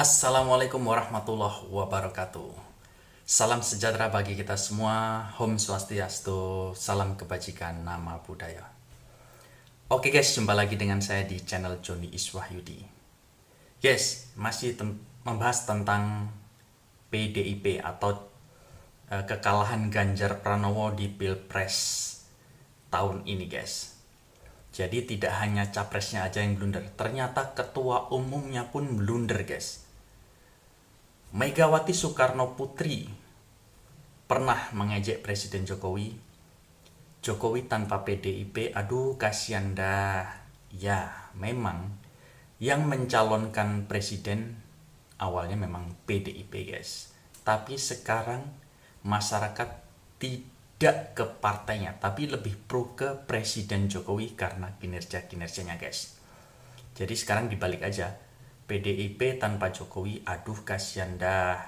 Assalamualaikum warahmatullahi wabarakatuh. Salam sejahtera bagi kita semua. Om Swastiastu. Salam kebajikan, nama budaya. Oke guys, jumpa lagi dengan saya di channel Joni Iswahyudi. Guys, masih membahas tentang PDIP atau kekalahan Ganjar Pranowo di Pilpres tahun ini guys. Jadi tidak hanya capresnya aja yang blunder, ternyata ketua umumnya pun blunder guys. Megawati Soekarno Putri pernah mengejek Presiden Jokowi. Jokowi tanpa PDIP, aduh kasihan dah. Ya, memang yang mencalonkan presiden awalnya memang PDIP guys. Tapi sekarang masyarakat tidak ke partainya, tapi lebih pro ke Presiden Jokowi karena kinerjanya guys. Jadi sekarang dibalik aja, PDIP tanpa Jokowi, aduh kasihan dah.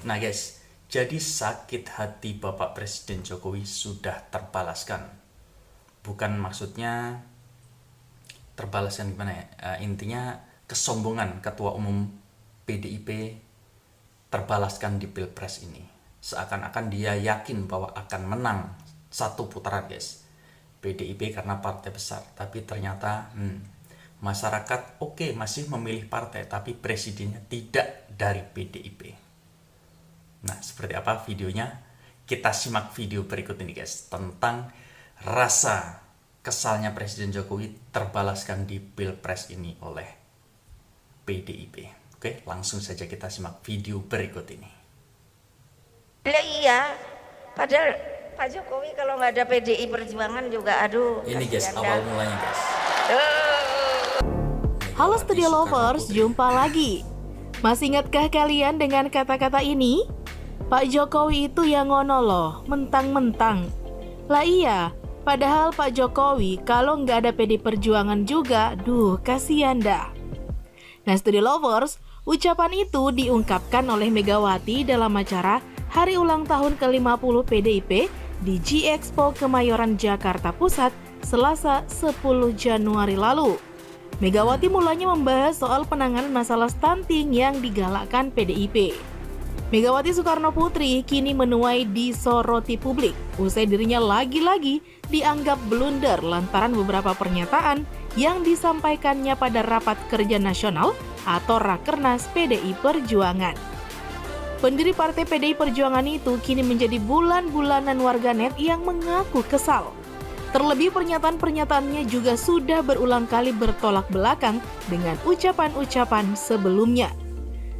Nah guys, jadi sakit hati Bapak Presiden Jokowi sudah terbalaskan. Bukan maksudnya terbalaskan gimana ya, intinya kesombongan ketua umum PDIP terbalaskan di Pilpres ini. Seakan-akan dia yakin bahwa akan menang satu putaran guys, PDIP karena partai besar. Tapi ternyata masyarakat masih memilih partai, tapi presidennya tidak dari PDIP. Nah, seperti apa videonya? Kita simak video berikut ini guys, tentang rasa kesalnya Presiden Jokowi terbalaskan di Pilpres ini oleh PDIP. Oke, langsung saja kita simak video berikut ini. Iya, padahal Pak Jokowi kalau nggak ada PDI Perjuangan juga aduh. Ini guys, awal mulanya guys. Halo Studio Lovers, jumpa lagi. Masih ingatkah kalian dengan kata-kata ini? Pak Jokowi itu yang ngono loh, mentang-mentang. Lah iya, padahal Pak Jokowi kalau nggak ada PDI Perjuangan juga, duh kasihan dah. Nah Studio Lovers, ucapan itu diungkapkan oleh Megawati dalam acara Hari Ulang Tahun ke-50 PDIP di G-Expo Kemayoran Jakarta Pusat, Selasa 10 Januari lalu. Megawati mulanya membahas soal penanganan masalah stunting yang digalakkan PDIP. Megawati Soekarno Putri kini menuai disoroti publik, usai dirinya lagi-lagi dianggap blunder lantaran beberapa pernyataan yang disampaikannya pada Rapat Kerja Nasional atau Rakernas PDI Perjuangan. Pendiri Partai PDI Perjuangan itu kini menjadi bulan-bulanan warganet yang mengaku kesal. Terlebih pernyataan-pernyataannya juga sudah berulang kali bertolak belakang dengan ucapan-ucapan sebelumnya.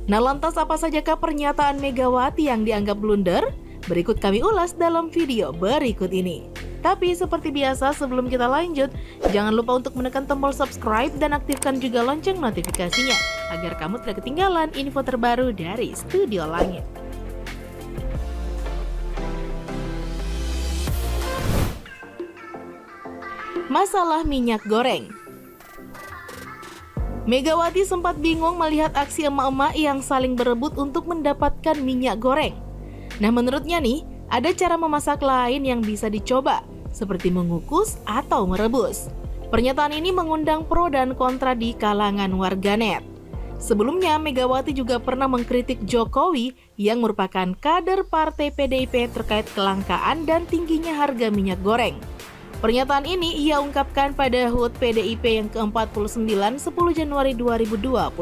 Nah lantas apa sajakah pernyataan Megawati yang dianggap blunder? Berikut kami ulas dalam video berikut ini. Tapi seperti biasa sebelum kita lanjut, jangan lupa untuk menekan tombol subscribe dan aktifkan juga lonceng notifikasinya agar kamu tidak ketinggalan info terbaru dari Studio Langit. Masalah minyak goreng. Megawati sempat bingung melihat aksi emak-emak yang saling berebut untuk mendapatkan minyak goreng. Nah menurutnya nih, ada cara memasak lain yang bisa dicoba, seperti mengukus atau merebus. Pernyataan ini mengundang pro dan kontra di kalangan warganet. Sebelumnya, Megawati juga pernah mengkritik Jokowi yang merupakan kader partai PDIP terkait kelangkaan dan tingginya harga minyak goreng. Pernyataan ini ia ungkapkan pada HUT PDIP yang ke-49 10 Januari 2022.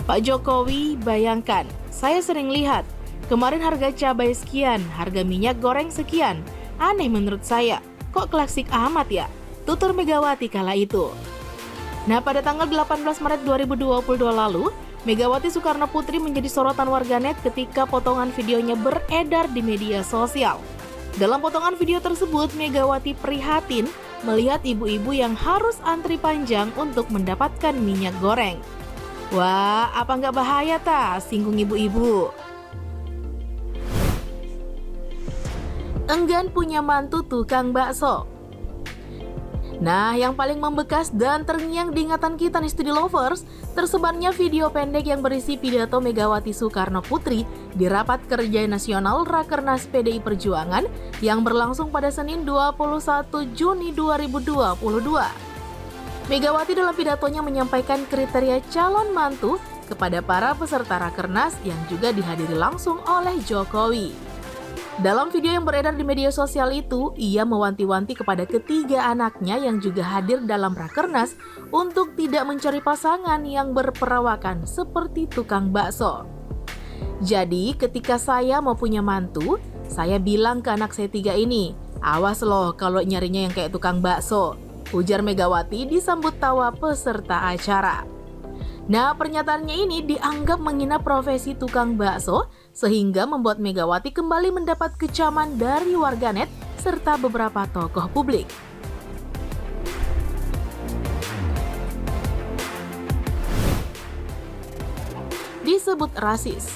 Pak Jokowi, bayangkan, saya sering lihat, kemarin harga cabai sekian, harga minyak goreng sekian. Aneh menurut saya, kok klasik amat ya? Tutur Megawati kala itu. Nah pada tanggal 18 Maret 2022 lalu, Megawati Soekarno Putri menjadi sorotan warganet ketika potongan videonya beredar di media sosial. Dalam potongan video tersebut, Megawati prihatin melihat ibu-ibu yang harus antri panjang untuk mendapatkan minyak goreng. Wah, apa nggak bahaya singgung ibu-ibu? Enggan punya mantu tukang bakso. Nah, yang paling membekas dan terngiang di ingatan kita nih Studio Lovers, tersebarnya video pendek yang berisi pidato Megawati Soekarno Putri di Rapat Kerja Nasional Rakernas PDI Perjuangan yang berlangsung pada Senin 21 Juni 2022. Megawati dalam pidatonya menyampaikan kriteria calon mantu kepada para peserta Rakernas yang juga dihadiri langsung oleh Jokowi. Dalam video yang beredar di media sosial itu, ia mewanti-wanti kepada ketiga anaknya yang juga hadir dalam Rakernas untuk tidak mencari pasangan yang berperawakan seperti tukang bakso. Jadi, ketika saya mau punya mantu, saya bilang ke anak saya tiga ini, "Awas loh kalau nyarinya yang kayak tukang bakso," ujar Megawati disambut tawa peserta acara. Nah, pernyataannya ini dianggap menghina profesi tukang bakso, sehingga membuat Megawati kembali mendapat kecaman dari warganet serta beberapa tokoh publik. Disebut rasis.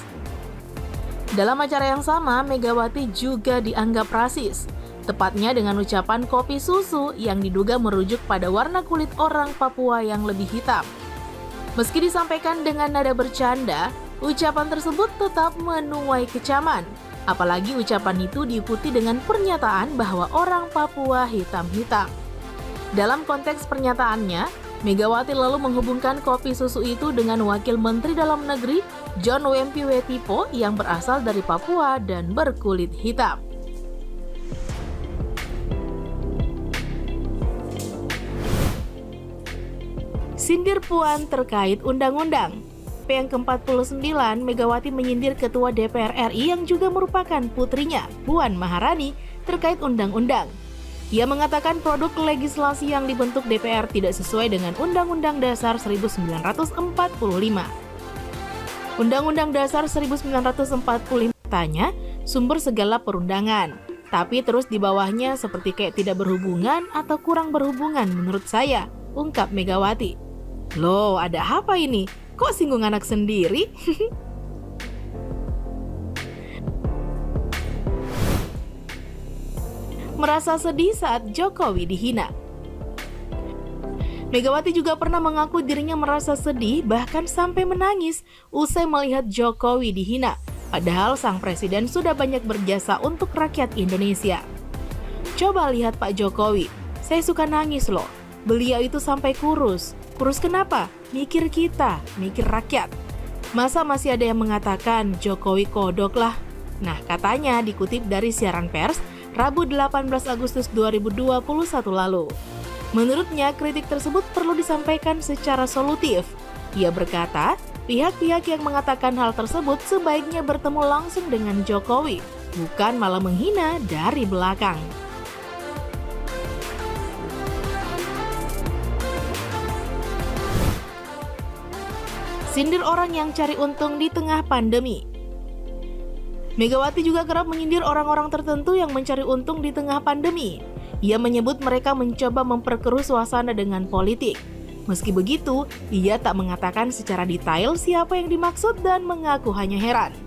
Dalam acara yang sama, Megawati juga dianggap rasis, tepatnya dengan ucapan kopi susu yang diduga merujuk pada warna kulit orang Papua yang lebih hitam. Meski disampaikan dengan nada bercanda, ucapan tersebut tetap menuai kecaman. Apalagi ucapan itu diikuti dengan pernyataan bahwa orang Papua hitam-hitam. Dalam konteks pernyataannya, Megawati lalu menghubungkan kopi susu itu dengan Wakil Menteri Dalam Negeri John Wempi Wetipo yang berasal dari Papua dan berkulit hitam. Sindir Puan terkait undang-undang. Yang ke-49, Megawati menyindir Ketua DPR RI yang juga merupakan putrinya, Puan Maharani, terkait undang-undang. Ia mengatakan produk legislasi yang dibentuk DPR tidak sesuai dengan Undang-Undang Dasar 1945. Undang-Undang Dasar 1945 tanya sumber segala perundangan, tapi terus di bawahnya seperti kayak tidak berhubungan atau kurang berhubungan menurut saya, ungkap Megawati. Loh, ada apa ini? Kok singgung anak sendiri? Merasa sedih saat Jokowi dihina. Megawati juga pernah mengaku dirinya merasa sedih bahkan sampai menangis usai melihat Jokowi dihina. Padahal sang presiden sudah banyak berjasa untuk rakyat Indonesia. Coba lihat Pak Jokowi, saya suka nangis loh. Beliau itu sampai kurus. Kurus kenapa? Mikir kita, mikir rakyat. Masa masih ada yang mengatakan Jokowi kodok lah? Nah, katanya dikutip dari siaran pers Rabu 18 Agustus 2021 lalu. Menurutnya, kritik tersebut perlu disampaikan secara solutif. Ia berkata, pihak-pihak yang mengatakan hal tersebut sebaiknya bertemu langsung dengan Jokowi, bukan malah menghina dari belakang. Sindir orang yang cari untung di tengah pandemi. Megawati juga kerap menyindir orang-orang tertentu yang mencari untung di tengah pandemi. Ia menyebut mereka mencoba memperkeruh suasana dengan politik. Meski begitu, ia tak mengatakan secara detail siapa yang dimaksud dan mengaku hanya heran.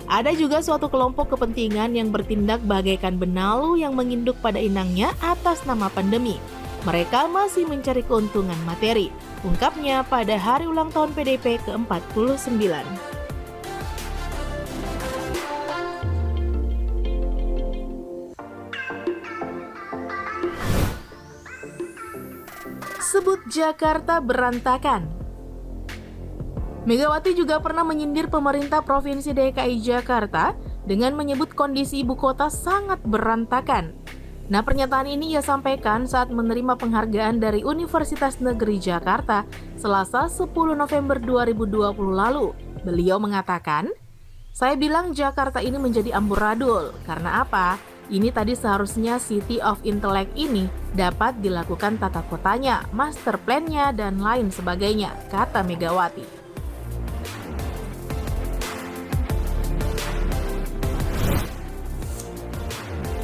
Ada juga suatu kelompok kepentingan yang bertindak bagaikan benalu yang menginduk pada inangnya atas nama pandemi. Mereka masih mencari keuntungan materi, ungkapnya pada hari ulang tahun PDIP ke-49. Sebut Jakarta berantakan. Megawati juga pernah menyindir pemerintah Provinsi DKI Jakarta dengan menyebut kondisi ibu kota sangat berantakan. Nah, pernyataan ini ia sampaikan saat menerima penghargaan dari Universitas Negeri Jakarta Selasa 10 November 2020 lalu. Beliau mengatakan, "Saya bilang Jakarta ini menjadi amburadul. Karena apa? Ini tadi seharusnya City of Intellect ini dapat dilakukan tata kotanya, master plan-nya, dan lain sebagainya," kata Megawati.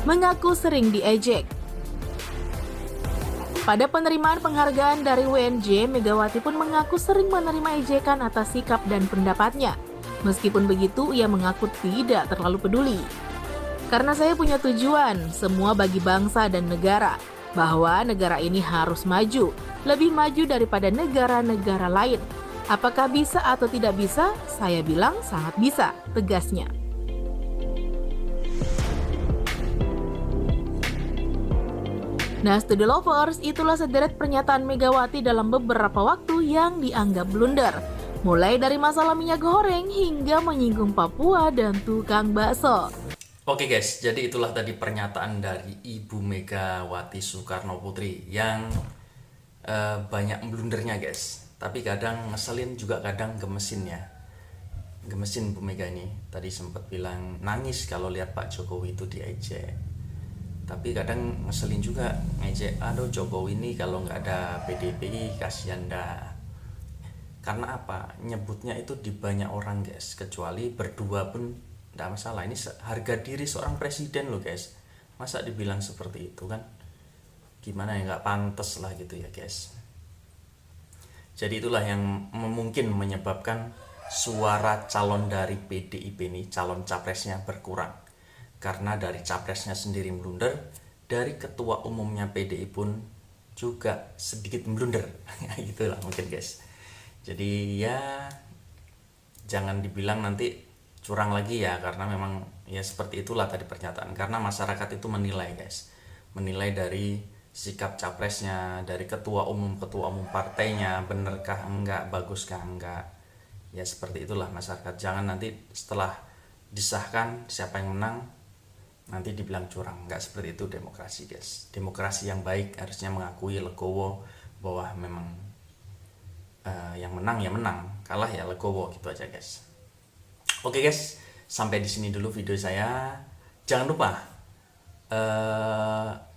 Mengaku sering diejek. Pada penerimaan penghargaan dari WNJ, Megawati pun mengaku sering menerima ejekan atas sikap dan pendapatnya. Meskipun begitu, ia mengaku tidak terlalu peduli. Karena saya punya tujuan, semua bagi bangsa dan negara, bahwa negara ini harus maju, lebih maju daripada negara-negara lain. Apakah bisa atau tidak bisa? Saya bilang sangat bisa, tegasnya. Nah, Studio Lovers, itulah sederet pernyataan Megawati dalam beberapa waktu yang dianggap blunder. mulai dari masalah minyak goreng hingga menyinggung Papua dan tukang bakso. Oke guys, jadi itulah tadi pernyataan dari Ibu Megawati Soekarno Putri yang banyak blundernya guys. Tapi kadang ngeselin juga kadang gemesin ya. Gemesin Bu Mega ini. Tadi sempat bilang nangis kalau lihat Pak Jokowi itu diejek. Tapi kadang ngeselin juga ngejek, aduh Jokowi ini kalau nggak ada PDIP kasihan dah. Karena apa? Nyebutnya itu di banyak orang guys, kecuali berdua pun tidak masalah. Ini harga diri seorang presiden loh guys, masa dibilang seperti itu kan, gimana ya, nggak pantas lah gitu ya guys. Jadi itulah yang mungkin menyebabkan suara calon dari PDIP ini, calon capresnya berkurang, karena dari capresnya sendiri blunder, dari ketua umumnya PDI pun juga sedikit blunder. Gitulah mungkin guys. Jadi ya jangan dibilang nanti curang lagi ya, karena memang ya seperti itulah tadi pernyataan, karena masyarakat itu menilai guys, menilai dari sikap capresnya, dari ketua umum partainya, benerkah enggak, baguskah enggak, ya seperti itulah masyarakat. Jangan nanti setelah disahkan siapa yang menang nanti dibilang curang, enggak seperti itu demokrasi guys. Demokrasi yang baik harusnya mengakui legowo bahwa memang yang menang ya menang, kalah ya legowo, gitu aja guys. Oke guys, sampai di sini dulu video saya. Jangan lupa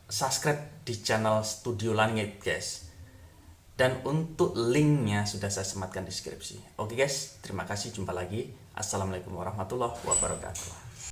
subscribe di channel Studio Langit guys. Dan untuk linknya sudah saya sematkan di deskripsi. Oke guys, terima kasih, jumpa lagi. Assalamualaikum warahmatullahi wabarakatuh.